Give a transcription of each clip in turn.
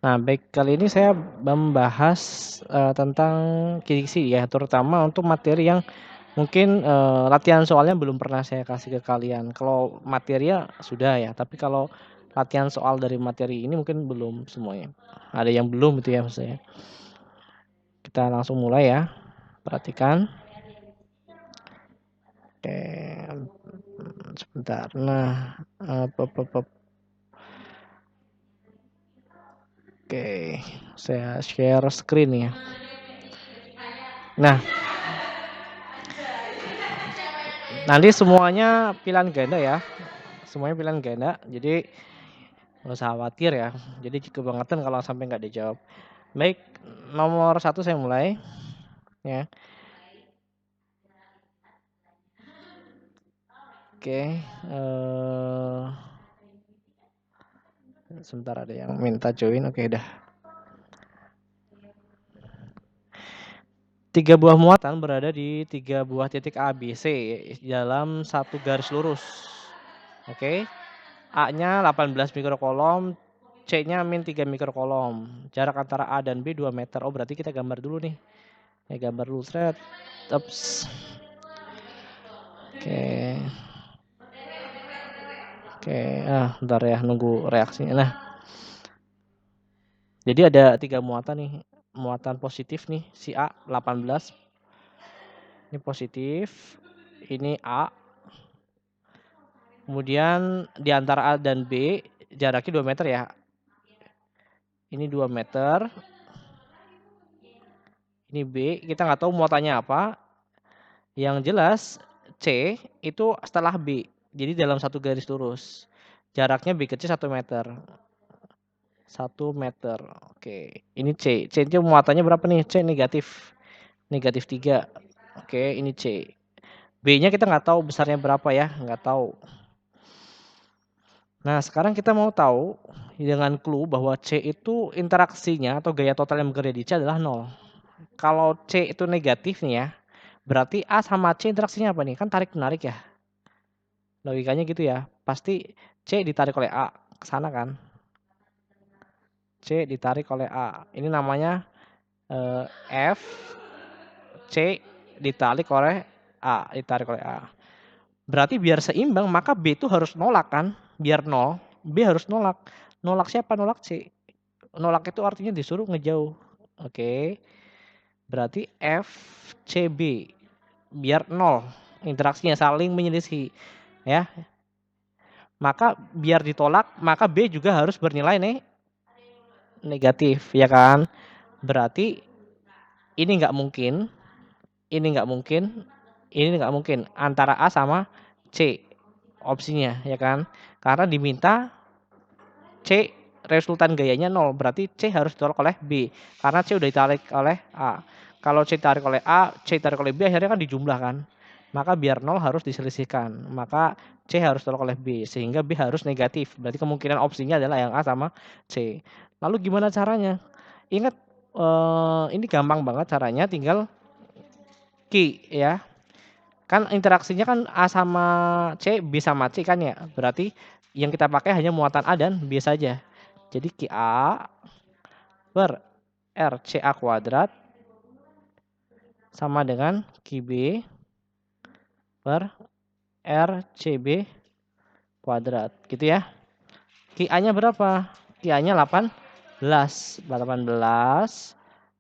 Nah, baik kali ini saya membahas, tentang kisi ya, terutama untuk materi yang mungkin, latihan soalnya belum pernah saya kasih ke kalian. Kalau materinya sudah ya, tapi kalau latihan soal dari materi ini mungkin belum semuanya. Ada yang belum itu ya maksudnya. Kita langsung mulai ya, perhatikan. Oke, sebentar. Nah, oke, saya share screen ya. Nah, nanti semuanya pilihan ganda ya. Semuanya pilihan ganda, jadi nggak usah khawatir ya. Jadi kebangetan kalau sampai nggak dijawab. Baik, nomor 1 saya mulai ya. Oke, sebentar ada yang minta join. Oke, dah. 3 buah muatan berada di 3 buah titik A, B, C dalam satu garis lurus. Oke. A-nya 18 mikrokolom, C-nya min 3 mikrokolom. Jarak antara A dan B 2 meter. Oh, berarti kita gambar dulu nih. Ya, gambar dulu. Sret. Ups. Oke. Oke, bentar ya nunggu reaksinya. Nah, jadi ada 3 muatan nih. Muatan positif nih, si A 18. Ini positif. Ini A. Kemudian di antara A dan B jaraknya 2 meter ya. Ini 2 meter. Ini B, kita nggak tahu muatannya apa. Yang jelas C itu setelah B. Jadi dalam satu garis lurus. Jaraknya B kecil 1 meter. 1 meter. Oke, ini C. C itu muatannya berapa nih? C negatif. Negatif 3. Oke, ini C. B-nya kita nggak tahu besarnya berapa ya, nggak tahu. Nah, sekarang kita mau tahu dengan clue bahwa C itu interaksinya atau gaya total yang berada di C adalah 0. Kalau C itu negatif nih ya, berarti A sama C interaksinya apa nih? Kan tarik-menarik ya. Logikanya gitu ya. Pasti C ditarik oleh A ke sana kan. C ditarik oleh A. Ini namanya F, C ditarik oleh A, ditarik oleh A. Berarti biar seimbang maka B itu harus nolak kan? Biar 0, B harus nolak. Nolak siapa? Nolak C. Nolak itu artinya disuruh ngejauh. Oke. Berarti F, C, B. Biar 0 interaksinya saling menyelisih ya. Maka biar ditolak, maka B juga harus bernilai negatif ya kan. Berarti ini nggak mungkin, ini nggak mungkin, ini nggak mungkin antara A sama C opsinya ya kan. Karena diminta C resultan gayanya 0, berarti C harus ditolak oleh B. Karena C udah ditarik oleh A. Kalau C ditarik oleh A, C ditarik oleh B akhirnya kan dijumlahkan. Maka biar 0 harus diselisihkan. Maka C harus ditolak oleh B sehingga B harus negatif. Berarti kemungkinan opsinya adalah yang A sama C. Lalu gimana caranya? Ingat ini gampang banget caranya, tinggal Q ya. Kan interaksinya kan A sama C, B sama C kan ya. Berarti yang kita pakai hanya muatan A dan B saja. Jadi QA per RCA kuadrat sama dengan QB per RCB kuadrat. Gitu ya. QA-nya berapa? QA-nya 18. 18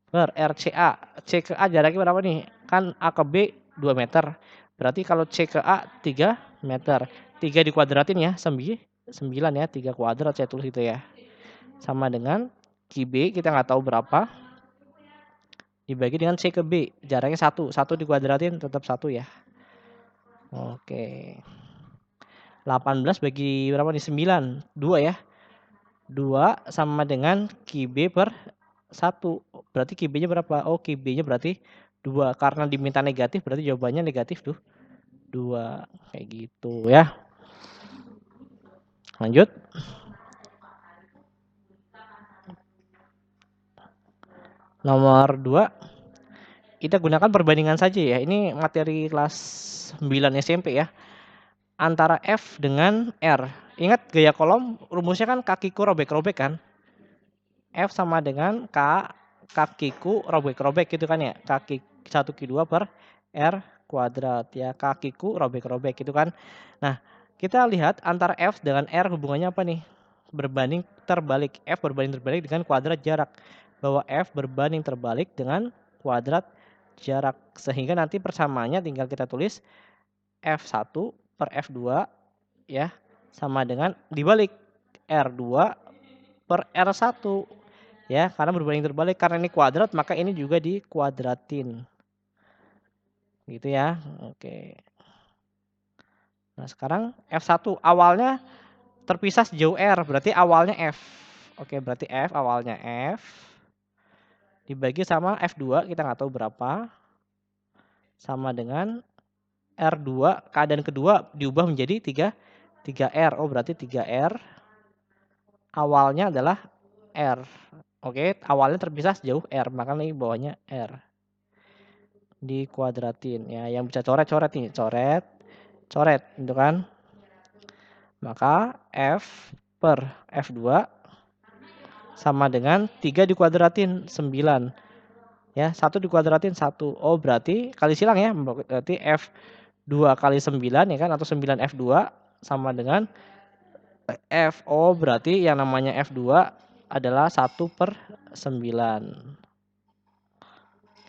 per RCA. C ke A jaraknya berapa nih? Kan A ke B 2 meter. Berarti kalau C ke A 3 meter. 3 dikuadratin ya, 9 ya, 3 kuadrat saya tulis itu ya. Sama dengan QB kita nggak tahu berapa. Dibagi dengan C ke B, jaraknya 1. 1 dikuadratin tetap 1 ya. Oke. 18 bagi berapa nih? 9. 2 ya. 2 sama dengan QB per 1. Berarti QB-nya berapa? Oh, QB-nya berarti 2. Karena diminta negatif berarti jawabannya negatif tuh. 2. Kayak gitu ya. Lanjut. Nomor 2. Kita gunakan perbandingan saja ya. Ini materi kelas 9 SMP ya. Antara F dengan R. Ingat gaya kolom rumusnya kan kakiku robek-robek kan? F sama dengan kakiku robek-robek gitu kan ya. Kaki 1Q2 per R kuadrat ya. Kakiku robek-robek gitu kan. Nah, kita lihat antara F dengan R hubungannya apa nih? Berbanding terbalik. F berbanding terbalik dengan kuadrat jarak. Bahwa F berbanding terbalik dengan kuadrat jarak. Sehingga nanti persamaannya tinggal kita tulis F1 per F2 ya. Sama dengan dibalik R2 per R1 ya, karena berbanding terbalik, karena ini kuadrat maka ini juga dikuadratin. Gitu ya. Oke. Nah, sekarang F1 awalnya terpisah sejauh R, berarti awalnya F. Oke, berarti F awalnya F dibagi sama F2 kita nggak tahu berapa, sama dengan R2 keadaan kedua diubah menjadi 3R. Oh, berarti 3R awalnya adalah R. Oke, awalnya terpisah sejauh R, maka ini bawahnya R. Dikuadratin ya, yang bisa coret-coret nih, coret gitu kan. Maka F per F2 sama dengan 3 dikuadratin 9 ya, 1 dikuadratin 1. Oh, berarti kali silang ya, berarti F2 kali 9 ya kan, atau 9 F2 sama dengan F. Oh, berarti yang namanya F2 adalah 1 per 9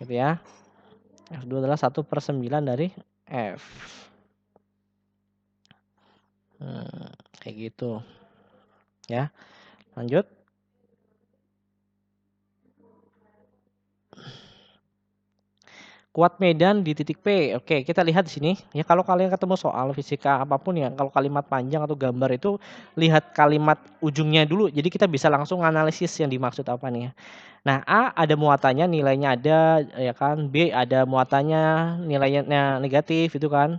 gitu ya. F2 adalah 1 per 9 dari F. Kayak gitu ya. Lanjut. Kuat medan di titik P. Oke, kita lihat di sini ya, kalau kalian ketemu soal fisika apapun ya, kalau kalimat panjang atau gambar itu lihat kalimat ujungnya dulu. Jadi kita bisa langsung analisis yang dimaksud apa nih ya. Nah, A ada muatannya nilainya ada ya kan, B ada muatannya nilainya negatif itu kan.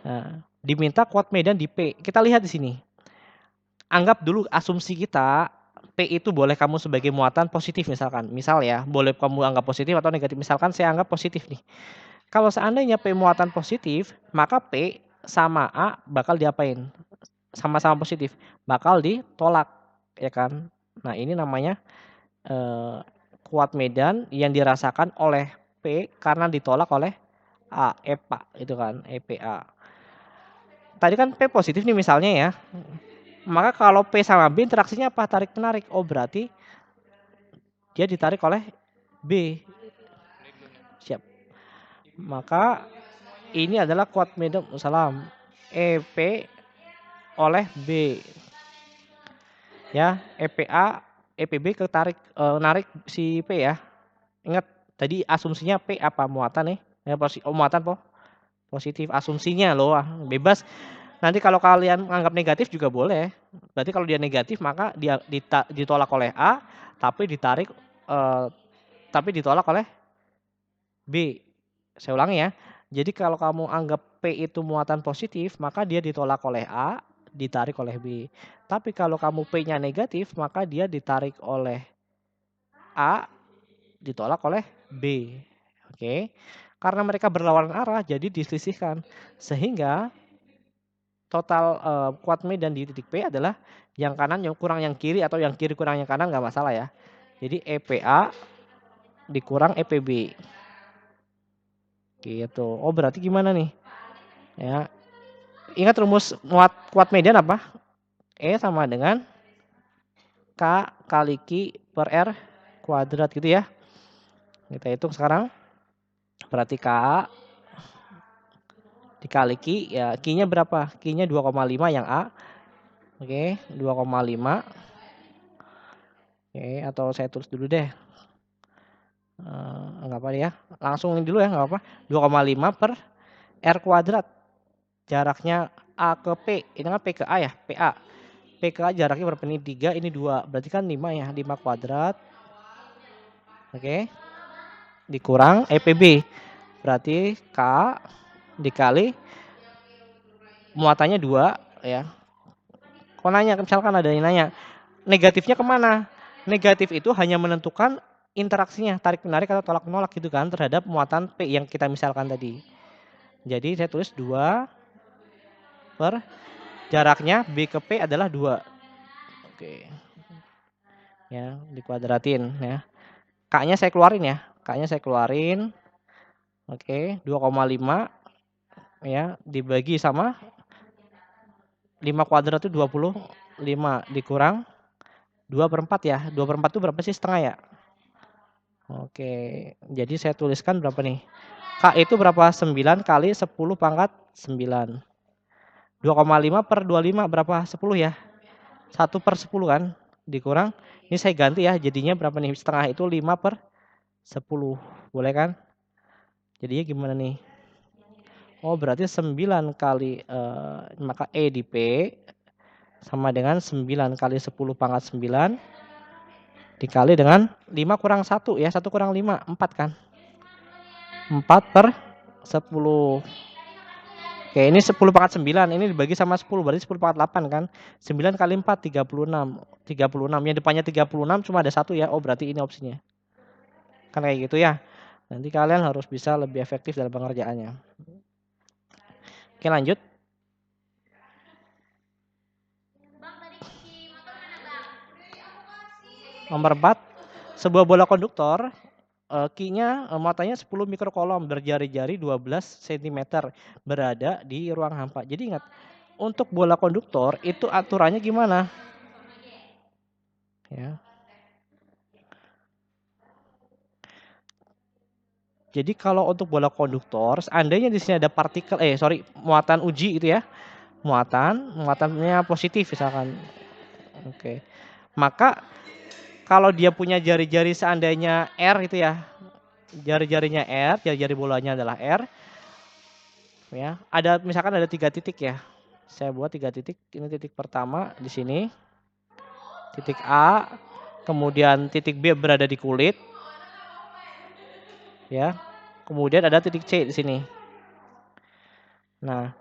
Nah, diminta kuat medan di P. Kita lihat di sini. Anggap dulu asumsi kita P itu boleh kamu sebagai muatan positif misalkan. Misal ya, boleh kamu anggap positif atau negatif. Misalkan saya anggap positif nih. Kalau seandainya P muatan positif, maka P sama A bakal diapain? Sama-sama positif, bakal ditolak, ya kan? Nah, ini namanya kuat medan yang dirasakan oleh P karena ditolak oleh A, EPA itu kan, EPA. Tadi kan P positif nih misalnya ya. Maka kalau P sama B interaksinya apa? Tarik menarik. Oh, berarti dia ditarik oleh B. Siap. Maka ini adalah kuat medan salam EP oleh B. Ya, EPA, EPB ketarik narik si P ya. Ingat tadi asumsinya P apa muatan nih? Ya, muatan positif asumsinya loh. Bebas. Nanti kalau kalian menganggap negatif juga boleh. Berarti kalau dia negatif maka dia ditolak oleh A tapi ditolak oleh B. Saya ulangi ya. Jadi kalau kamu anggap P itu muatan positif, maka dia ditolak oleh A, ditarik oleh B. Tapi kalau kamu P-nya negatif, maka dia ditarik oleh A, ditolak oleh B. Oke. Karena mereka berlawanan arah, jadi diselisihkan. Sehingga total kuat medan di titik P adalah yang kanan yang kurang yang kiri atau yang kiri kurang yang kanan nggak masalah ya. Jadi EPA dikurang EPB. Gitu. Oh, berarti gimana nih? Ya. Ingat rumus kuat medan apa? E sama dengan K kali Q per R kuadrat gitu ya. Kita hitung sekarang. Berarti K dikali Q ya, Q-nya berapa? Q-nya 2,5 yang A. Oke, 2,5. Oke, atau saya tulis dulu deh. Enggak apa ya. Langsung dulu ya, enggak apa. 2,5 per R kuadrat. Jaraknya A ke P. Ini kan P ke A ya, PA. P ke A jaraknya berapa nih? 3, ini 2. Berarti kan 5 ya, 5 kuadrat. Oke. Dikurang EPB. Berarti K dikali muatannya 2 ya. Kok nanya, misalkan ada yang nanya, negatifnya kemana? Negatif itu hanya menentukan interaksinya, tarik menarik atau tolak menolak gitu kan terhadap muatan P yang kita misalkan tadi. Jadi saya tulis 2 per jaraknya B ke P adalah 2. Oke. ya, dikuadratin ya. K-nya saya keluarin ya, K-nya saya keluarin. Oke, 2,5 ya, dibagi sama 5 kuadrat itu 25 dikurang 2/4 ya. 2/4 itu berapa sih setengah ya? Oke, jadi saya tuliskan berapa nih? K itu berapa? 9 kali 10 pangkat 9. 2,5 per 25 berapa? 10 ya? 1/10 kan? Dikurang, ini saya ganti ya, jadinya berapa nih? Setengah itu 5/10. Boleh kan? Jadinya gimana nih? Oh berarti 9 kali, maka E di P sama dengan 9 kali 10 pangkat 9 dikali dengan 5 kurang 1 ya, 1 kurang 5, 4 kan? 4/10. Oke, ini 10 pangkat 9, ini dibagi sama 10, berarti 10 pangkat 8 kan? 9 kali 4, 36. 36, yang depannya 36 cuma ada 1 ya, oh berarti ini opsinya. Kan kayak gitu ya. Nanti kalian harus bisa lebih efektif dalam pengerjaannya. Oke lanjut. Nomor 4, sebuah bola konduktor, Q-nya muatannya 10 mikrokolom berjari-jari 12 cm berada di ruang hampa. Jadi ingat, untuk bola konduktor itu aturannya gimana? Ya. Jadi kalau untuk bola konduktor, seandainya di sini ada partikel, muatan uji gitu ya, muatannya positif misalkan. Oke. Maka kalau dia punya jari-jari seandainya R itu ya, jari-jarinya R, jari-jari bolanya adalah R, ya. Ada misalkan ada 3 titik ya. Saya buat 3 titik. Ini titik pertama di sini, titik A, kemudian titik B berada di kulit, ya. Kemudian ada titik C di sini. Nah,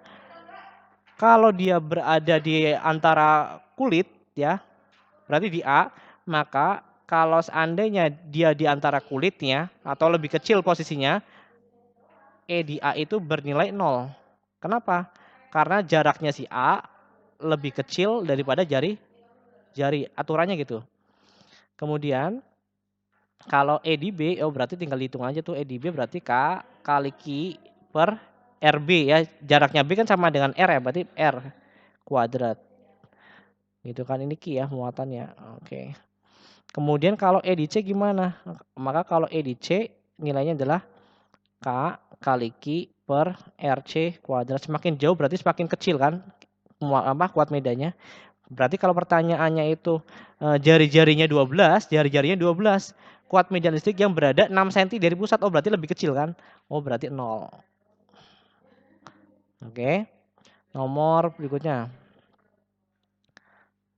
kalau dia berada di antara kulit ya, berarti di A, maka kalau seandainya dia di antara kulitnya atau lebih kecil posisinya, E di A itu bernilai 0. Kenapa? Karena jaraknya si A lebih kecil daripada jari, aturannya gitu. Kemudian kalau E di B, oh berarti tinggal hitung aja tuh, E di B berarti K kali Q per RB ya, jaraknya B kan sama dengan R ya, berarti R kuadrat. Gitu kan, ini Q ya muatannya, oke. Kemudian kalau E di C gimana? Maka kalau E di C nilainya adalah K kali Q per RC kuadrat. Semakin jauh berarti semakin kecil kan kuat medanya. Berarti kalau pertanyaannya itu jari-jarinya 12, jari-jarinya 12. Kuat medan listrik yang berada 6 cm dari pusat, oh berarti lebih kecil kan? Oh berarti 0. Oke. Nomor berikutnya.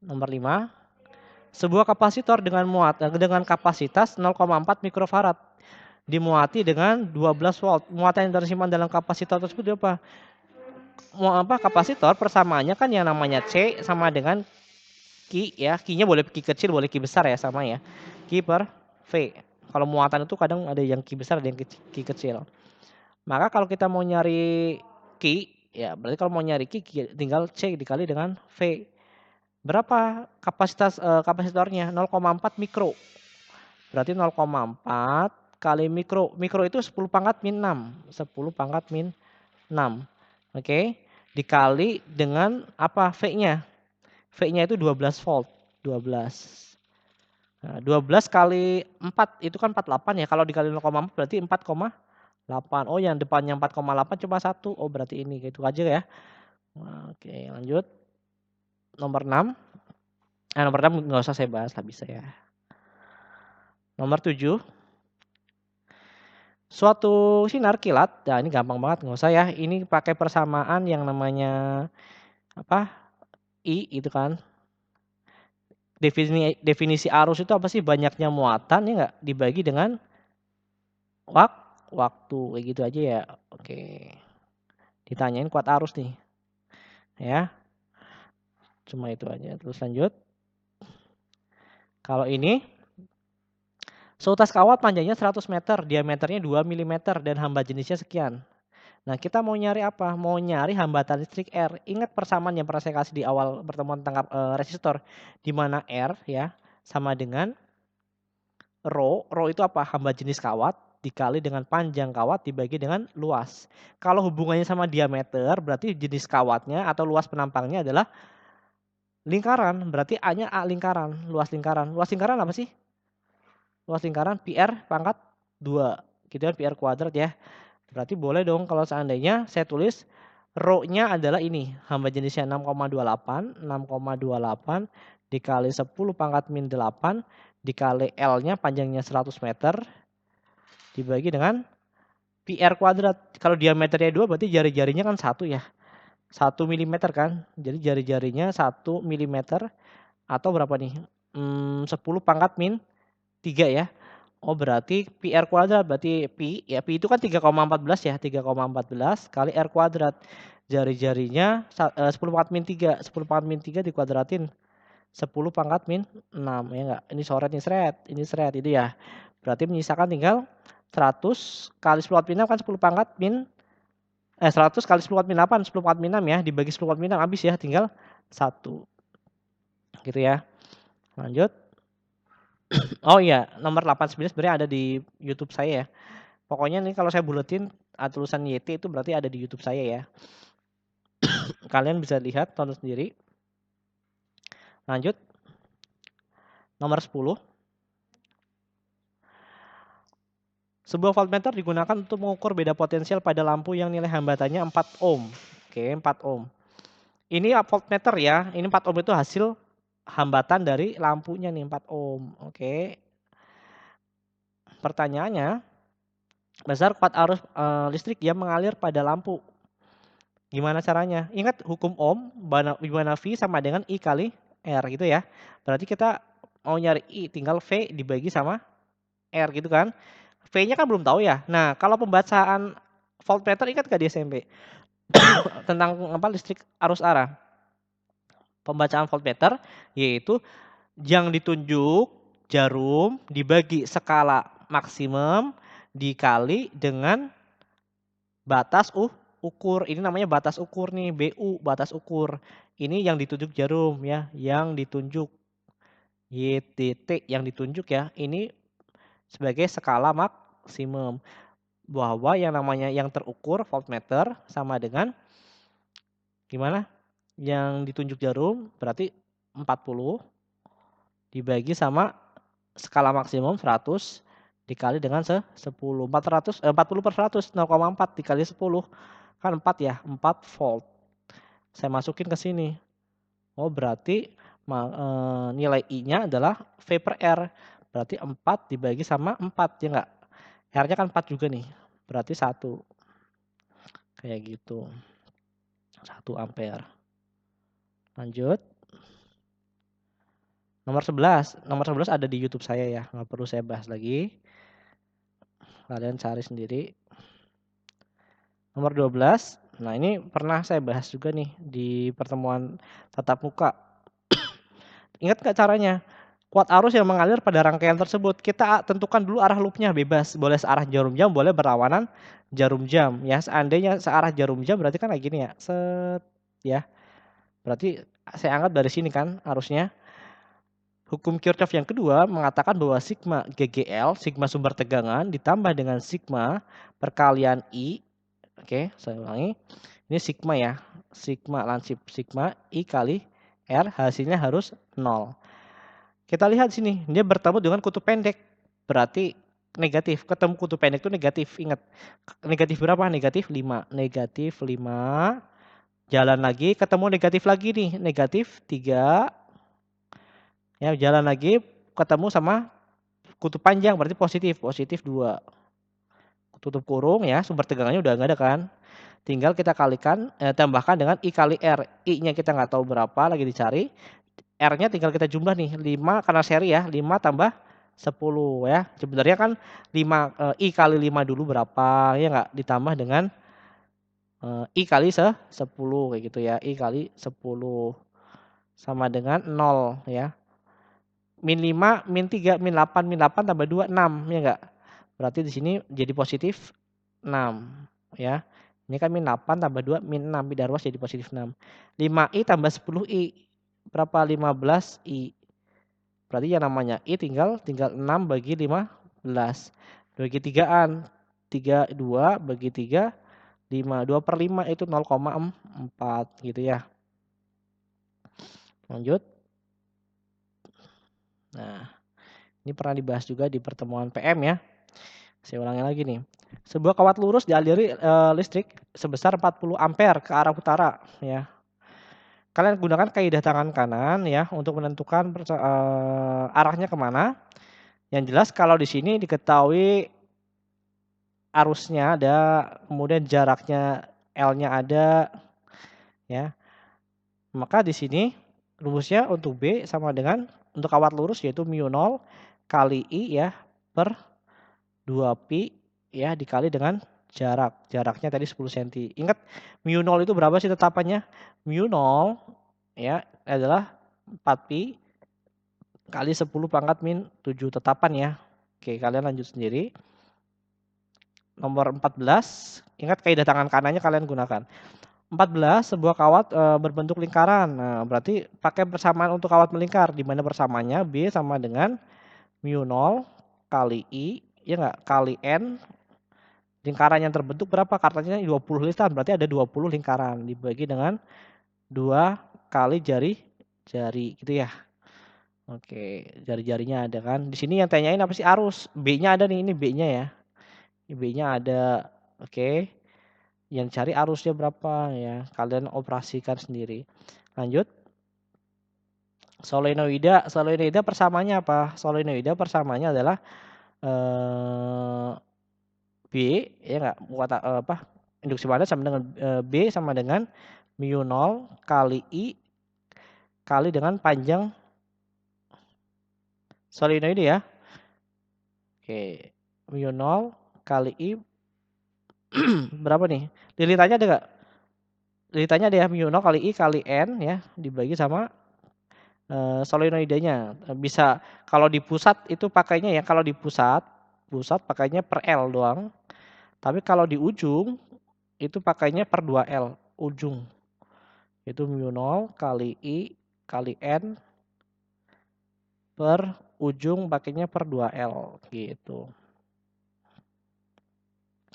Nomor 5. Sebuah kapasitor dengan kapasitas 0,4 mikrofarad dimuati dengan 12 volt. Muatan yang tersimpan dalam kapasitor tersebut apa? Kapasitor persamaannya kan yang namanya C sama dengan Q ya. Q-nya boleh Q kecil, boleh Q besar ya, sama ya. Q per V. Kalau muatan itu kadang ada yang Q besar, ada yang Q kecil. Maka kalau kita mau nyari Q, ya berarti kalau mau nyari Q tinggal C dikali dengan V. Berapa kapasitas kapasitornya? 0,4 mikro. Berarti 0,4 kali mikro. Mikro itu 10 pangkat min 6. 10 pangkat min 6. Oke. Dikali dengan apa? V-nya. V-nya itu 12 volt. 12. Nah, 12 kali 4 itu kan 48 ya. Kalau dikali 0,4 berarti 4,8. Oh yang depannya 4,8 cuma 1. Oh berarti ini. Gitu aja ya. Oke lanjut. Nomor 6. Nomor 6 nggak usah saya bahas lah, bisa ya. Nomor 7. Suatu sinar kilat, nah ini gampang banget nggak usah ya. Ini pakai persamaan yang namanya apa? I itu kan. Definisi arus itu apa sih? Banyaknya muatan ya nggak dibagi dengan waktu, kayak gitu aja ya. Oke. Ditanyain kuat arus nih. Ya. Cuma itu aja. Terus lanjut. Kalau ini seutas kawat panjangnya 100 meter, diameternya 2 mm dan hamba jenisnya sekian. Nah, kita mau nyari apa? Mau nyari hambatan listrik R. Ingat persamaan yang pernah saya kasih di awal pertemuan tentang resistor, di mana R ya, sama dengan rho itu apa? Hamba jenis kawat dikali dengan panjang kawat dibagi dengan luas. Kalau hubungannya sama diameter, berarti jenis kawatnya atau luas penampangnya adalah lingkaran. Berarti A-nya A lingkaran, luas lingkaran. Luas lingkaran apa sih? Luas lingkaran PR pangkat 2. Gitu kan, PR kuadrat ya. Berarti boleh dong kalau seandainya saya tulis rho-nya adalah ini, hamba jenisnya 6,28 dikali 10 pangkat min 8 dikali L-nya panjangnya 100 meter dibagi dengan PR kuadrat. Kalau diameternya 2 berarti jari-jarinya kan 1 ya. 1 mm kan. Jadi jari-jarinya 1 mm atau berapa nih? 10 pangkat min 3 ya. Oh berarti PR kuadrat, berarti Pi, ya Pi itu kan 3,14 ya, 3,14 kali R kuadrat. Jari-jarinya 10 pangkat min 3, 10 pangkat min 3 dikuadratin 10 pangkat min 6, ya enggak? Ini coret nih, ini seret, itu ya. Berarti menyisakan tinggal 100 kali 10 pangkat min 6 kan 10 pangkat min 100 kali 10 pangkat min 8, 10 pangkat min 6 ya, dibagi 10 pangkat min 6 habis ya, tinggal 1. Gitu ya. Lanjut. Oh iya, nomor 89 sebenarnya ada di YouTube saya ya. Pokoknya nih kalau saya buletin tulisan YT itu berarti ada di YouTube saya ya. Kalian bisa lihat, tonton sendiri. Lanjut. Nomor 10. Sebuah voltmeter digunakan untuk mengukur beda potensial pada lampu yang nilai hambatannya 4 ohm. Oke, 4 ohm. Ini voltmeter ya. Ini 4 ohm itu hasil hambatan dari lampunya nih, 4 ohm. Oke. Pertanyaannya, besar kuat arus listrik yang mengalir pada lampu. Gimana caranya? Ingat hukum Ohm, di mana V sama dengan I kali R gitu ya. Berarti kita mau nyari I, tinggal V dibagi sama R gitu kan. V-nya kan belum tahu ya. Nah, kalau pembacaan voltmeter ingat gak di SMP? Tentang apa listrik arus arah. Pembacaan voltmeter yaitu yang ditunjuk jarum dibagi skala maksimum dikali dengan batas ukur. Ini namanya batas ukur nih, BU, batas ukur. Ini yang ditunjuk jarum ya, yang ditunjuk. YTT yang ditunjuk ya. Ini sebagai skala maksimum. Bahwa yang namanya yang terukur voltmeter sama dengan gimana? Yang ditunjuk jarum berarti 40 dibagi sama skala maksimum 100 dikali dengan 10. 40 per 100, 0,4 dikali 10. Kan 4 ya, 4 volt. Saya masukin ke sini. Oh berarti nilai I-nya adalah V per R. Berarti 4 dibagi sama 4 ya enggak? R-nya kan 4 juga nih. Berarti 1. Kayak gitu. 1 ampere. Lanjut. Nomor 11. Nomor 11 ada di YouTube saya ya. Nggak perlu saya bahas lagi. Kalian cari sendiri. Nomor 12. Nah ini pernah saya bahas juga nih di pertemuan tatap muka. Ingat nggak caranya? Kuat arus yang mengalir pada rangkaian tersebut. Kita tentukan dulu arah loopnya bebas. Boleh searah jarum jam, boleh berlawanan jarum jam. Ya seandainya searah jarum jam berarti kan kayak gini ya. Set ya. Berarti saya anggap dari sini kan arusnya. Hukum Kirchhoff yang kedua mengatakan bahwa sigma GGL, sigma sumber tegangan ditambah dengan sigma perkalian I. Oke, saya ulangi. Ini sigma ya. Sigma lansip sigma I kali R hasilnya harus 0. Kita lihat sini, dia bertemu dengan kutub pendek. Berarti negatif. Ketemu kutub pendek itu negatif. Ingat. Negatif berapa? Negatif 5. Negatif 5. Jalan lagi, ketemu negatif lagi nih. Negatif 3. Ya, jalan lagi, ketemu sama kutub panjang. Berarti positif. Positif 2. Tutup kurung ya. Sumber tegangannya udah nggak ada kan. Tinggal kita kalikan, tambahkan dengan I kali R. I-nya kita nggak tahu berapa, lagi dicari. R-nya tinggal kita jumlah nih, 5 karena seri ya, 5 tambah 10 ya. Sebenarnya kan 5 I kali 5 dulu berapa, ya enggak? Ditambah dengan I kali 10 kayak gitu ya. I kali 10 sama dengan 0 ya. Min 5, min 3, min 8, min 8 tambah 2, 6 ya enggak? Berarti di sini jadi positif 6 ya. Ini kan min 8 tambah 2, min 6, bidang ruas jadi positif 6. 5I tambah 10I. Berapa? 15I. Berarti yang namanya I tinggal 6 bagi 15. Bagi 3-an. 2 bagi 3, 5. 2/5 itu 0,4 gitu ya. Lanjut. Nah, ini pernah dibahas juga di pertemuan PM ya. Saya ulangi lagi nih. Sebuah kawat lurus dialiri listrik sebesar 40 ampere ke arah utara ya. Kalian gunakan kaidah tangan kanan ya untuk menentukan arahnya kemana. Yang jelas kalau di sini diketahui arusnya ada, kemudian jaraknya L-nya ada ya. Maka di sini rumusnya untuk B sama dengan untuk kawat lurus yaitu mu0 kali I ya per 2pi ya dikali dengan jarak. Jaraknya tadi 10 cm. Ingat mu0 itu berapa sih tetapannya? Mu0 ya adalah 4pi kali 10 pangkat min 7 tetapan ya. Oke, kalian lanjut sendiri. Nomor 14, ingat kaidah tangan kanannya kalian gunakan. 14, sebuah kawat berbentuk lingkaran. Nah, berarti pakai persamaan untuk kawat melingkar, di mana persamaannya B sama dengan mu0 kali I, ya enggak, kali N. Lingkaran yang terbentuk berapa? Katanya 20 lingkaran, berarti ada 20 lingkaran dibagi dengan 2 kali jari gitu ya. Oke, jari-jarinya ada kan. Di sini yang tanyain apa sih arus? B-nya ada nih, ini B-nya ya. B-nya ada. Oke. Yang cari arusnya berapa ya. Kalian operasikan sendiri. Lanjut. Solenoida. Solenoida persamanya apa? Solenoida persamanya adalah B ya enggak induksi magnet sama dengan B sama dengan mu0 kali I kali dengan panjang solenoida ya. Oke, mu0 kali I berapa nih? Lilitannya ada enggak? Lilitannya ada ya, mu0 kali I kali N ya dibagi sama solenoidanya. Bisa kalau di pusat itu pakainya ya, kalau di pusat pakainya per L doang. Tapi kalau di ujung itu pakainya per 2L ujung. Itu mu0 kali I kali N per ujung pakainya per 2L gitu.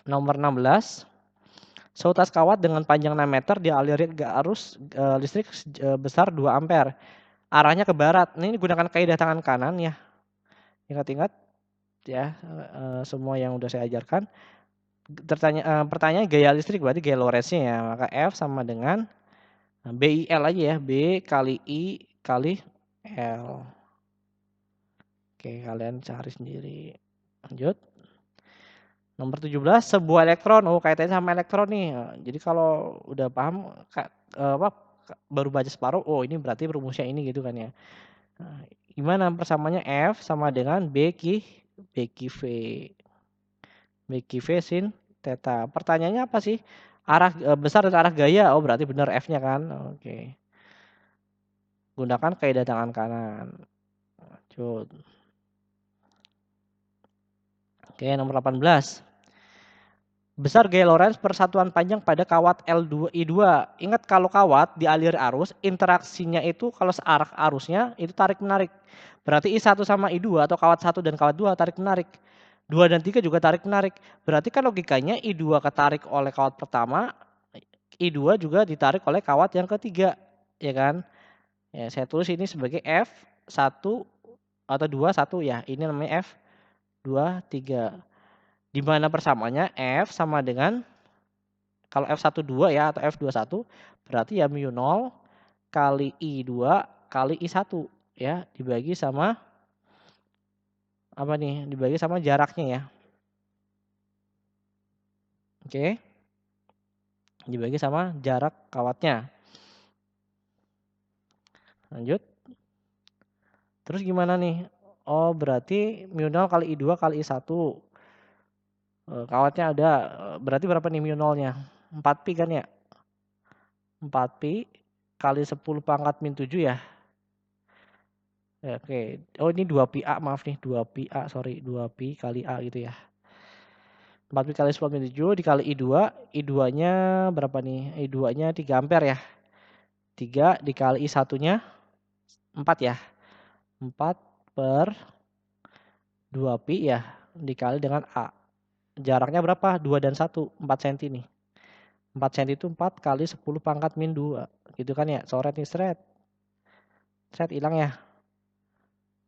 Nomor 16. Seutas kawat dengan panjang 6 meter dialiri arus listrik besar 2 ampere. Arahnya ke barat. Ini gunakan kaidah tangan kanan ya. Ingat-ingat ya semua yang udah saya ajarkan. Pertanyaan gaya listrik berarti gaya Lorentz-nya ya. Maka F sama dengan BIL aja ya. B kali I kali L. Oke, kalian cari sendiri. Lanjut. Nomor 17, sebuah elektron. Oh, kaitannya sama elektron nih. Jadi kalau udah paham baru baca separuh, oh ini berarti rumusnya ini gitu kan ya. Nah, gimana persamaannya F sama dengan BQ V. BQ V sin theta. Pertanyaannya apa sih? Arah besar dan arah gaya. Oh, berarti benar F-nya kan. Oke. Gunakan kaidah tangan kanan. Lanjut. Oke, nomor 18. Besar gaya Lorentz persatuan panjang pada kawat L2I2. Ingat kalau kawat dialiri arus, interaksinya itu kalau searah arusnya itu tarik-menarik. Berarti I1 sama I2 atau kawat 1 dan kawat 2 tarik-menarik. 2 dan 3 juga tarik-menarik. Berarti kan logikanya I2 ketarik oleh kawat pertama, I2 juga ditarik oleh kawat yang ketiga. Ya kan? Ya, saya tulis ini sebagai F1 atau 2, 1 ya. Ini namanya F2, 3. Di mana persamaannya F sama dengan kalau F1 2 ya atau F2 1 berarti ya mu0 kali I2 kali I1 ya dibagi sama apa nih? Dibagi sama jaraknya ya. Oke. Dibagi sama jarak kawatnya. Lanjut. Terus gimana nih? Oh, berarti mu0 kali I2 kali I1. Kawatnya ada, berarti berapa nih mu0-nya? 4pi kan ya? 4pi kali 10 pangkat min 7 ya? Oke. Oh, ini 2pi A, maaf nih, 2pi A, sorry, 2pi kali A gitu ya. 4pi kali 10 min 7 dikali I2, I2-nya berapa nih? I2-nya 3 ampere ya. 3 dikali I1-nya 4 ya. 4 per 2pi ya dikali dengan A. Jaraknya berapa? 2 dan 1, 4 cm nih. 4 cm itu 4 kali 10 pangkat min 2. Gitu kan ya, coret nih, seret. Seret, hilang ya.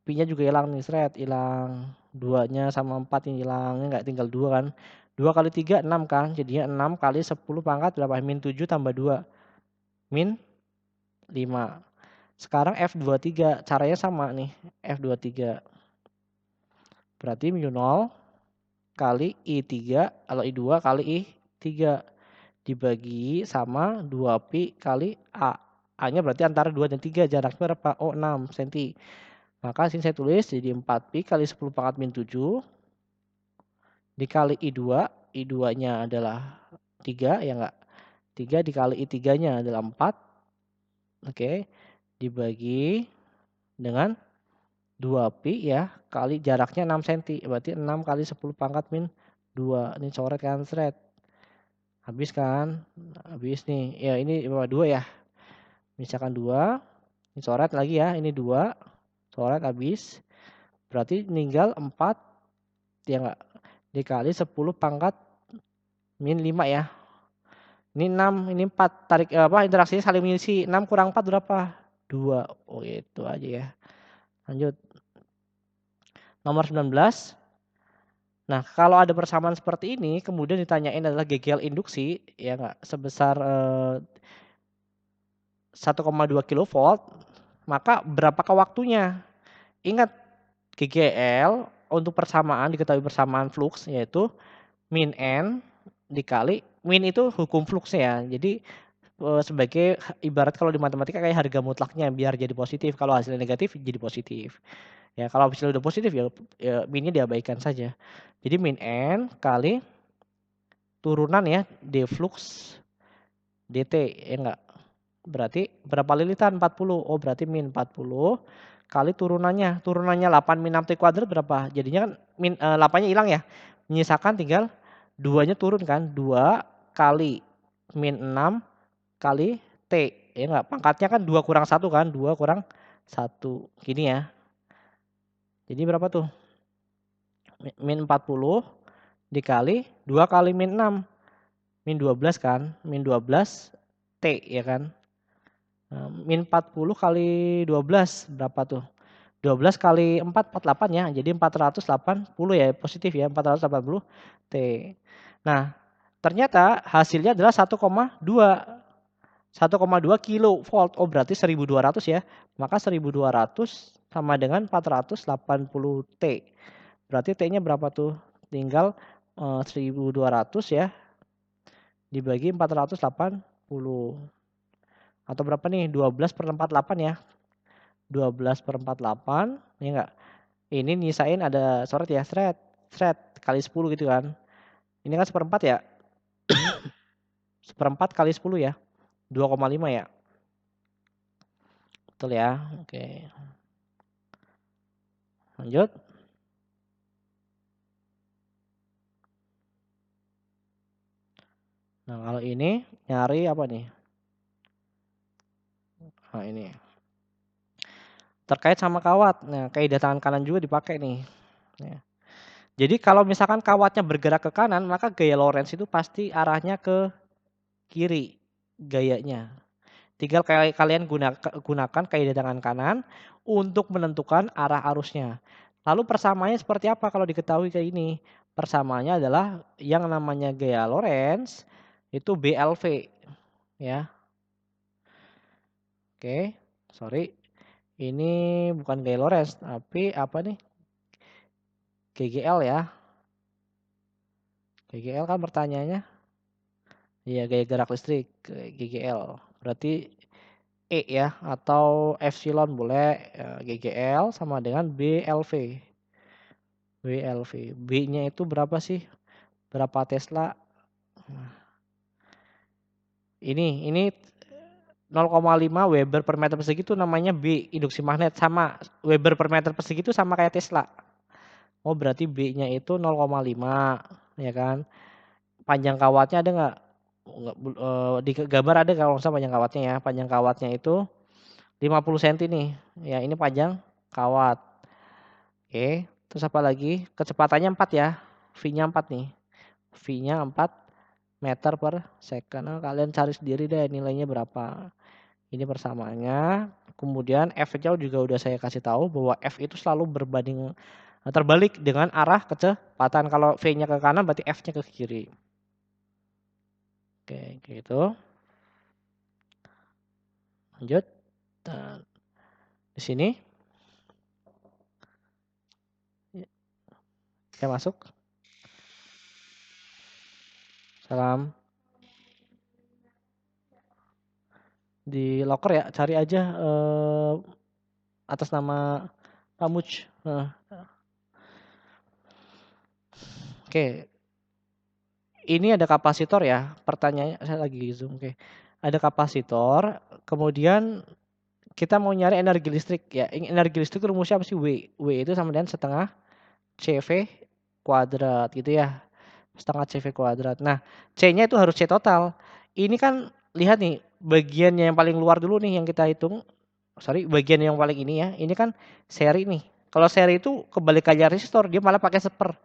Pi-nya juga hilang nih, seret, hilang. 2-nya sama 4 yang hilangnya nggak, tinggal 2 kan. 2 kali 3, 6 kan. Jadinya 6 kali 10 pangkat berapa? Min 7 tambah 2. Min 5. Sekarang F23, caranya sama nih, F23. Berarti mu 0 kali I3, kalau I2 kali I3. Dibagi sama 2pi kali A. A-nya berarti antara 2 dan 3, jaraknya berapa? Oh, 6 cm. Maka sini saya tulis jadi 4pi kali 10 pangkat min 7 dikali I2. I2-nya adalah 3, ya enggak? 3 dikali I3-nya adalah 4. Oke. Dibagi dengan 2pi ya, kali jaraknya 6 cm. Berarti 6 kali 10 pangkat min 2. Ini coret kan, seret. Habis kan? Habis nih. Ya, ini 2 ya. Misalkan 2. Ini coret lagi ya, ini 2. Coret habis. Berarti tinggal 4 ya enggak? Dikali 10 pangkat min 5 ya. Ini 6, ini 4. Tarik interaksinya saling mengisi. 6 kurang 4 berapa? 2. Oh, itu aja ya. Lanjut. Nomor 19. Nah, kalau ada persamaan seperti ini, kemudian ditanyain adalah GGL induksi, ya enggak, sebesar 1,2 kilovolt, maka berapakah waktunya? Ingat, GGL untuk persamaan, diketahui persamaan flux, yaitu min N dikali, min itu hukum fluksnya ya. Jadi sebagai ibarat kalau di matematika kayak harga mutlaknya, biar jadi positif. Kalau hasilnya negatif jadi positif. Ya, kalau hasilnya udah positif ya minnya diabaikan saja. Jadi min N kali turunan ya, d flux dt, ya enggak? Berarti berapa lilitan? 40. Oh, berarti min 40 kali turunannya. Turunannya 8 min 6t kuadrat berapa? Jadinya kan 8-nya hilang ya. Menyisakan tinggal 2-nya turun kan. 2 kali min 6 kali t. Ya enggak? Pangkatnya kan 2 kurang 1 kan. 2 kurang 1. Gini ya. Jadi berapa tuh? Min 40 dikali 2 kali min 6. Min 12 kan. Min 12 t ya kan. Min 40 kali 12 berapa tuh? 12 kali 4, 48 ya. Jadi 480 ya, positif ya, 480 T. Nah, ternyata hasilnya adalah 1,2. 1,2 kilovolt. Oh, berarti 1200 ya. Maka 1200 sama dengan 480 T. Berarti T-nya berapa tuh? Tinggal 1200 ya. Dibagi 480. Atau berapa nih? 12/48 ya. 12/48, ya enggak? Ini nyisain ada coret ya, seret. Seret kali 10 gitu kan. Ini kan 1/4 ya. 1/4 kali 10 ya. 2,5 ya. Betul ya. Oke. Lanjut. Nah, kalau ini nyari apa nih? Nah, ini. Terkait sama kawat. Nah, kaidah tangan kanan juga dipakai nih. Ya. Jadi kalau misalkan kawatnya bergerak ke kanan, maka gaya Lorentz itu pasti arahnya ke kiri gayanya. Tinggal kalian gunakan kaidah tangan kanan untuk menentukan arah arusnya. Lalu persamaannya seperti apa kalau diketahui kayak ini? Persamaannya adalah yang namanya gaya Lorentz itu BLV ya. Oke, sorry. Ini bukan gaya Lorentz, tapi apa nih? GGL ya. GGL kan pertanyaannya. Iya, gaya gerak listrik, GGL. Berarti E ya, atau epsilon boleh, GGL sama dengan BLV. BLV. B-nya itu berapa sih? Berapa Tesla? Nah, ini 0,5 Weber per meter persegi itu namanya B, induksi magnet, sama Weber per meter persegi itu sama kayak Tesla. Oh, berarti B-nya itu 0,5 ya kan. Panjang kawatnya ada enggak? Di gambar ada kalau nggak salah panjang kawatnya ya. Panjang kawatnya itu 50 cm nih. Ya, ini panjang kawat. Oke, terus apa lagi? Kecepatannya 4 ya. V-nya 4 nih. V-nya 4 meter per second. Nah, kalian cari sendiri deh nilainya berapa. Ini persamaannya. Kemudian F-nya juga udah saya kasih tahu bahwa F itu selalu terbalik dengan arah kecepatan. Kalau V-nya ke kanan berarti F-nya ke kiri. Oke, gitu. Lanjut. Dan di sini saya masuk. Salam. Di locker ya, cari aja atas nama Pamuj. Oke, ini ada kapasitor ya. Pertanyaannya saya lagi zoom. Oke, ada kapasitor. Kemudian kita mau nyari energi listrik ya. Energi listrik rumusnya apa sih? W. W itu sama dengan setengah CV kuadrat gitu ya. Setengah CV kuadrat. Nah, C-nya itu harus C total. Ini kan lihat nih, bagiannya yang paling luar dulu nih yang kita hitung. Sorry, bagian yang paling ini ya. Ini kan seri nih. Kalau seri itu kebalikannya resistor, dia malah pakai seper.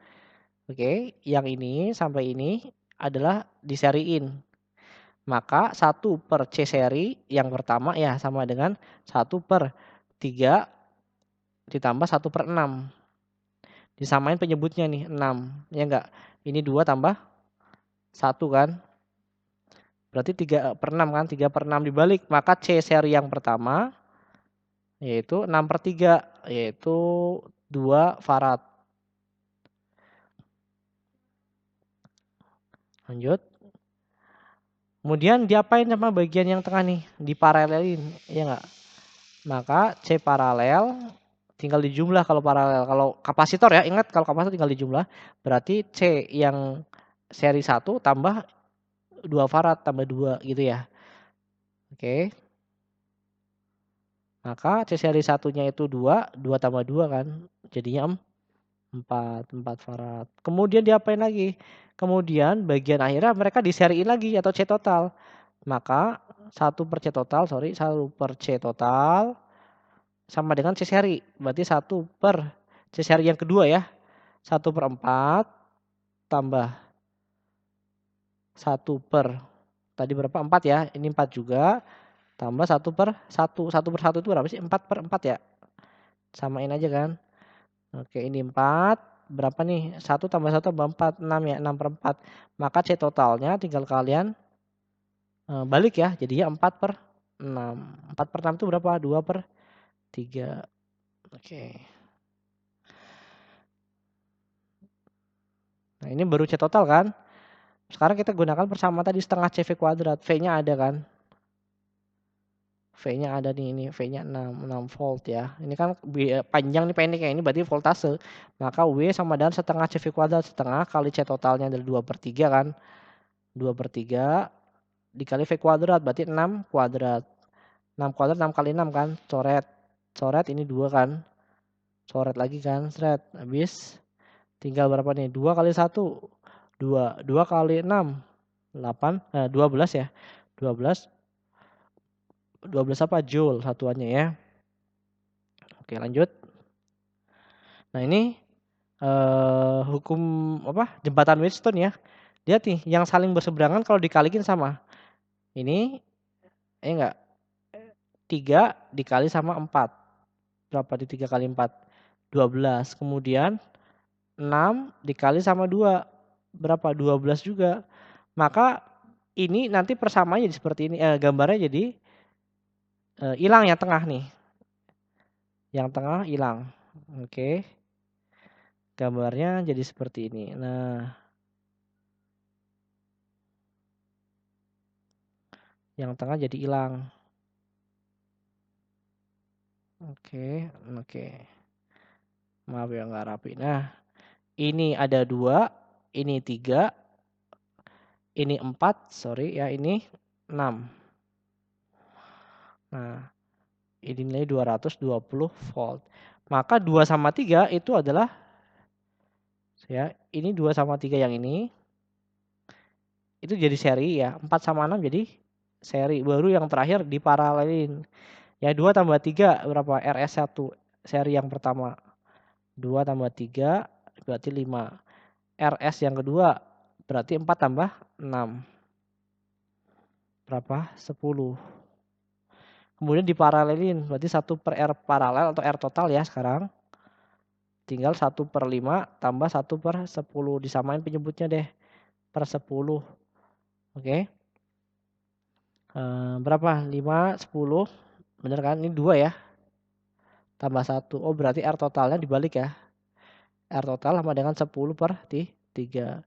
Oke, yang ini sampai ini adalah diseriin. Maka 1 per C seri yang pertama ya sama dengan 1 per 3 ditambah 1 per 6. Disamain penyebutnya nih 6. Ya enggak? Ini 2 tambah 1 kan. Berarti 3 per 6 kan. 3 per 6 dibalik. Maka C seri yang pertama yaitu 6 per 3. Yaitu 2 farad. Lanjut. Kemudian diapain sama bagian yang tengah nih? Diparalelin. Ya enggak? Maka C paralel tinggal dijumlah kalau paralel. Kalau kapasitor ya, ingat kalau kapasitor tinggal dijumlah. Berarti C yang seri 1 tambah 2 farad tambah 2 gitu ya. Oke. Maka C seri satunya itu 2, 2 tambah 2 kan. Jadinya 4 farad. Kemudian diapain lagi? Kemudian bagian akhirnya mereka diseriin lagi atau C total. Maka 1 per C total, 1 per C total sama dengan C seri. Berarti 1 per C seri yang kedua ya. 1 per 4 tambah 1 per tadi berapa? 4 ya. Ini 4 juga. Tambah 1 per 1. 1 per 1 itu berapa sih? 4 per 4 ya. Samain aja kan. Oke, ini 4. Berapa nih? 1 tambah 1 tambah 4. 6 ya. 6 per 4. Maka C totalnya tinggal kalian balik ya. Jadinya 4 per 6. 4 per 6 itu berapa? 2 per 3. Oke. Nah, ini baru C total kan. Sekarang kita gunakan persamaan tadi setengah CV kuadrat. V-nya ada kan. V-nya ada nih, ini V-nya 6 volt ya. Ini kan panjang nih pendek ya, ini berarti voltase. Maka W sama dengan setengah CV kuadrat. Setengah kali C totalnya adalah 2 per 3 kan. 2 per 3 dikali V kuadrat berarti 6 kuadrat. 6 kuadrat 6 kali 6 kan. Coret. Coret ini 2 kan. Coret lagi kan. Seret. Habis tinggal berapa nih? 2 kali 1. 2. 2 kali 6. 8. 12 ya. 12 apa? Joule satuannya ya. Oke, lanjut. Nah, ini hukum apa? Jembatan Wheatstone ya. Lihat nih, yang saling berseberangan kalau dikalikin sama. Ini enggak 3 dikali sama 4. Berapa di 3 kali 4? 12. Kemudian 6 dikali sama 2. Berapa? 12 juga. Maka ini nanti persamaannya jadi seperti ini. Gambarnya jadi hilang yang tengah nih. Yang tengah hilang. Oke. Gambarnya jadi seperti ini. Nah, yang tengah jadi hilang. Oke, oke. Maaf ya nggak rapi. Nah, ini ada 2, ini 3, ini 4, sorry ya, ini 6. Nah, ini nilai 220 volt. Maka 2 sama 3 itu adalah ya, ini 2 sama 3 yang ini itu jadi seri ya. 4 sama 6 jadi seri. Baru yang terakhir diparalelin. Ya 2 tambah 3 berapa? RS1 seri yang pertama. 2 tambah 3 berarti 5. RS yang kedua berarti 4 tambah 6. Berapa? 10. Kemudian diparalelin, berarti 1 per R paralel atau R total ya sekarang. Tinggal 1/5 tambah 1/10. Disamain penyebutnya deh. Per 10. Oke. Berapa? 5, 10. Bener kan? Ini 2 ya. Tambah 1. Oh berarti R totalnya dibalik ya. R total sama dengan 10/3.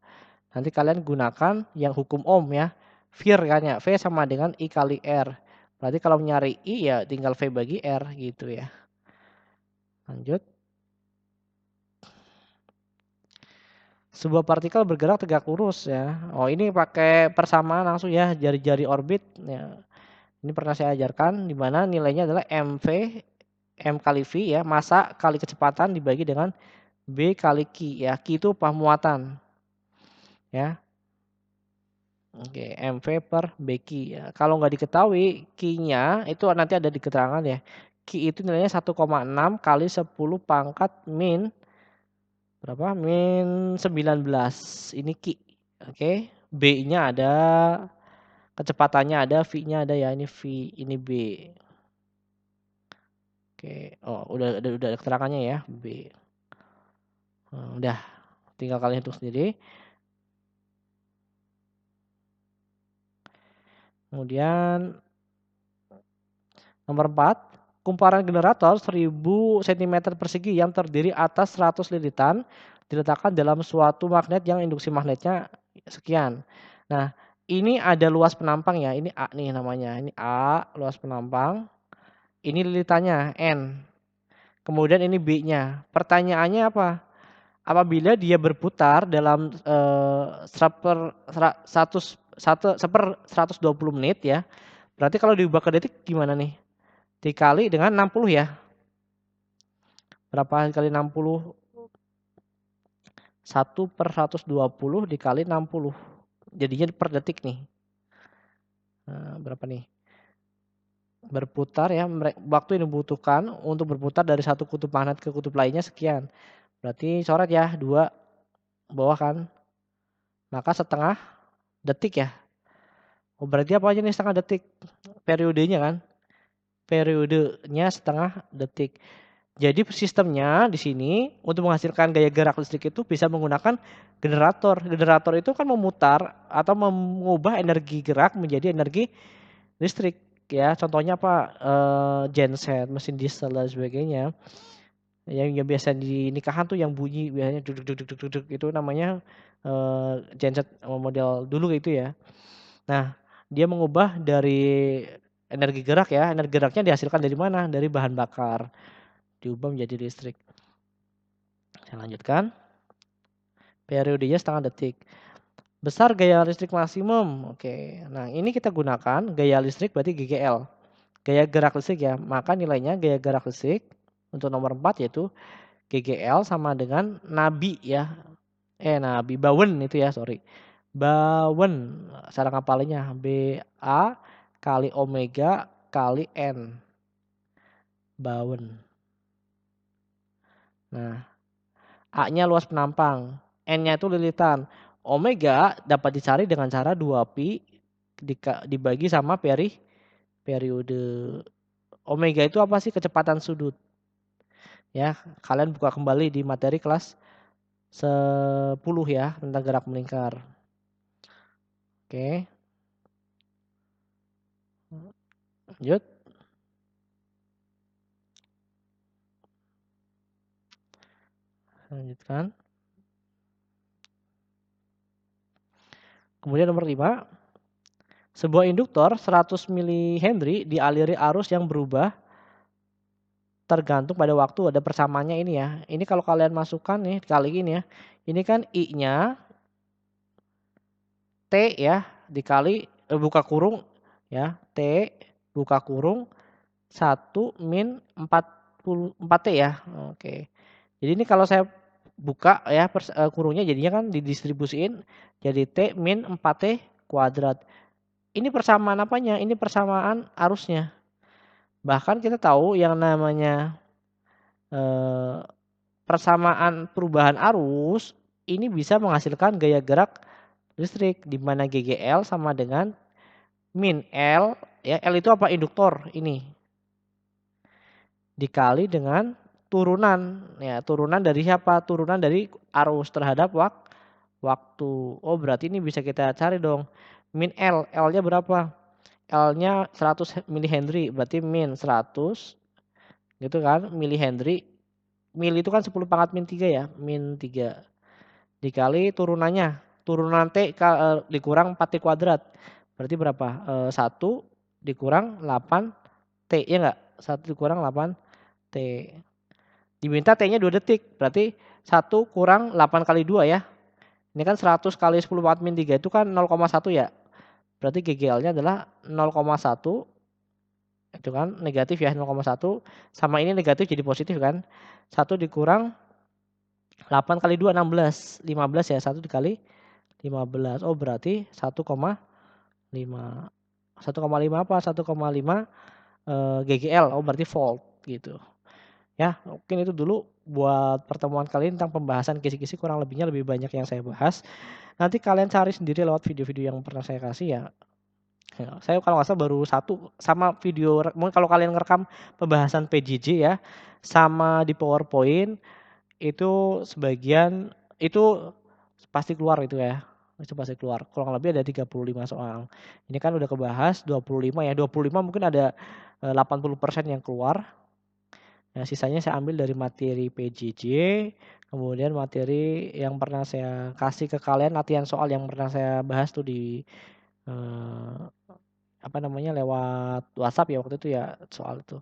Nanti kalian gunakan yang hukum Ohm ya. VIR kan ya. V sama dengan I kali R. Berarti kalau nyari I ya tinggal V bagi R gitu ya. Lanjut. Sebuah partikel bergerak tegak lurus ya. Oh ini pakai persamaan langsung ya. Jari-jari orbit. Ya. Ini pernah saya ajarkan. Di mana nilainya adalah MV. M kali V ya. Massa kali kecepatan dibagi dengan B kali Q ya. Q itu muatan. Ya. Oke, MV per BQ ya. Kalau nggak diketahui Q-nya itu nanti ada di keterangan ya. Q itu nilainya 1,6 kali 10 pangkat min berapa? Min 19. Ini Q. Oke. B-nya ada, kecepatannya ada, V-nya ada ya. Ini V, ini B. Oke. Oh, udah ada keterangannya ya, B. Udah, tinggal kalian hitung sendiri. Kemudian nomor 4, kumparan generator 1000 cm persegi yang terdiri atas 100 lilitan diletakkan dalam suatu magnet yang induksi magnetnya sekian. Nah, ini ada luas penampang ya, ini A nih namanya, ini A, luas penampang. Ini lilitannya N. Kemudian ini B-nya. Pertanyaannya apa? Apabila dia berputar dalam 120 menit ya. Berarti kalau diubah ke detik gimana nih? Dikali dengan 60 ya. Berapa kali 60? 1/120 dikali 60. Jadinya per detik nih. Nah, berapa nih? Berputar ya, waktu yang dibutuhkan untuk berputar dari satu kutub magnet ke kutub lainnya sekian. Berarti coret ya, 2 bawah kan. Maka setengah detik ya. Oh berarti apa aja nih setengah detik? Periodenya kan. Periodenya setengah detik. Jadi sistemnya di sini untuk menghasilkan gaya gerak listrik itu bisa menggunakan generator. Generator itu kan memutar atau mengubah energi gerak menjadi energi listrik ya. Contohnya apa? Genset, mesin diesel dan sebagainya. Yang biasa di nikahan tuh yang bunyi biasanya duduk duduk duduk duduk itu namanya genset model dulu itu ya. Nah, dia mengubah dari energi gerak ya. Energi geraknya dihasilkan dari mana? Dari bahan bakar. Diubah menjadi listrik. Saya lanjutkan. Periodenya setengah detik. Besar gaya listrik maksimum. Oke. Nah, ini kita gunakan gaya listrik berarti GGL. Gaya gerak listrik ya. Maka nilainya gaya gerak listrik untuk nomor 4 yaitu GGL sama dengan Nabi ya. Nabi Bowen itu ya, sorry. Bowen. Cara ngapalinnya BA kali omega kali N. Bowen. Nah, A-nya luas penampang, N-nya itu lilitan. Omega dapat dicari dengan cara 2pi dibagi sama periode. Omega itu apa sih? Kecepatan sudut. Ya, kalian buka kembali di materi kelas 10 ya tentang gerak melingkar. Oke. Lanjut. Lanjutkan. Kemudian nomor 5. Sebuah induktor 100 mH dialiri arus yang berubah tergantung pada waktu, ada persamaannya ini ya. Ini kalau kalian masukkan nih kali ini ya. Ini kan I-nya T ya dikali buka kurung ya. T buka kurung 1 min 4T ya. Oke. Jadi ini kalau saya buka ya kurungnya jadinya kan didistribusiin jadi T min 4T kuadrat. Ini persamaan apanya? Ini persamaan arusnya. Bahkan kita tahu yang namanya persamaan perubahan arus ini bisa menghasilkan gaya gerak listrik di mana GGL sama dengan min L ya, L itu apa? Induktor ini dikali dengan turunan ya, turunan dari siapa? Turunan dari arus terhadap waktu. Oh, berarti ini bisa kita cari dong. Min L, L-nya berapa? L-nya 100 mH, berarti min 100 gitu kan, mili-Henry. Mili itu kan 10 pangkat min 3 ya, min 3 dikali turunannya. Turunan T dikurang 4T kuadrat. Berarti berapa? 1 dikurang 8T ya enggak? 1 dikurang 8T. Diminta T-nya 2 detik. Berarti 1 kurang 8 kali 2 ya. Ini kan 100 kali 10 pangkat min 3 itu kan 0,1 ya. Berarti GGL-nya adalah 0,1 itu kan negatif ya 0,1 sama ini negatif jadi positif kan. 1 dikurang 8 kali 2 16. 15 ya 1 dikali 15. Oh berarti 1,5. 1,5 apa? 1,5 GGL. Oh berarti volt gitu. Ya, mungkin itu dulu buat pertemuan kali ini tentang pembahasan kisi-kisi, kurang lebihnya lebih banyak yang saya bahas. Nanti kalian cari sendiri lewat video-video yang pernah saya kasih ya. Ya, saya kalau nggak salah baru satu sama video mungkin kalau kalian ngerekam pembahasan PJJ ya, sama di PowerPoint itu sebagian itu pasti keluar itu ya, itu pasti keluar. Kurang lebih ada 35 soal. Ini kan udah kebahas 25 ya, 25 mungkin ada 80% yang keluar. Nah, sisanya saya ambil dari materi PJJ, kemudian materi yang pernah saya kasih ke kalian, latihan soal yang pernah saya bahas tuh di eh, apa namanya lewat WhatsApp ya waktu itu ya soal itu.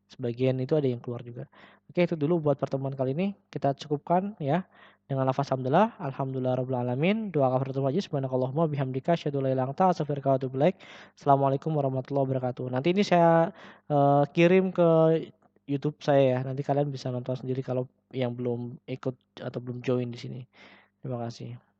Sebagian itu ada yang keluar juga. Oke, itu dulu buat pertemuan kali ini. Kita cukupkan ya dengan lafaz hamdalah, alhamdulillah rabbil alamin, doa kafaratul majlis, subhanakallahumma bihamdika asyhadu an la ilaha illa anta astaghfiruka wa atubu ilaik. Assalamualaikum warahmatullahi wabarakatuh. Nanti ini saya kirim ke YouTube saya ya. Nanti kalian bisa nonton sendiri kalau yang belum ikut atau belum join di sini. Terima kasih.